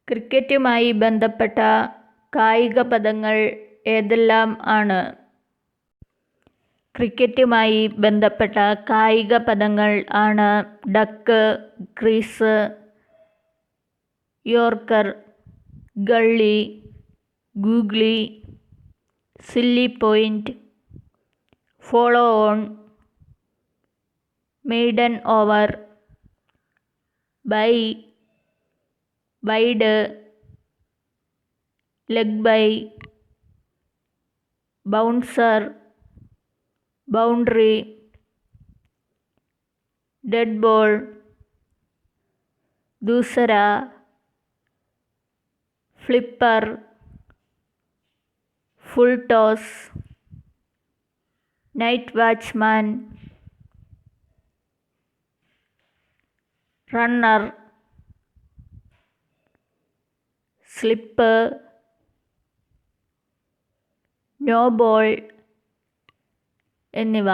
ക്രിക്കറ്റുമായി ബന്ധപ്പെട്ട കായിക പദങ്ങൾ ഏതെല്ലാം ആണ്? ക്രിക്കറ്റുമായി ബന്ധപ്പെട്ട കായിക പദങ്ങൾ ആണ് duck, crease, yorker, gully, googly, silly point, follow on, maiden over, bye, wide, leg bye, bouncer, boundary, dead ball, doosra, flipper, full toss, night watchman, runner, slip, no ball എന്നിവ.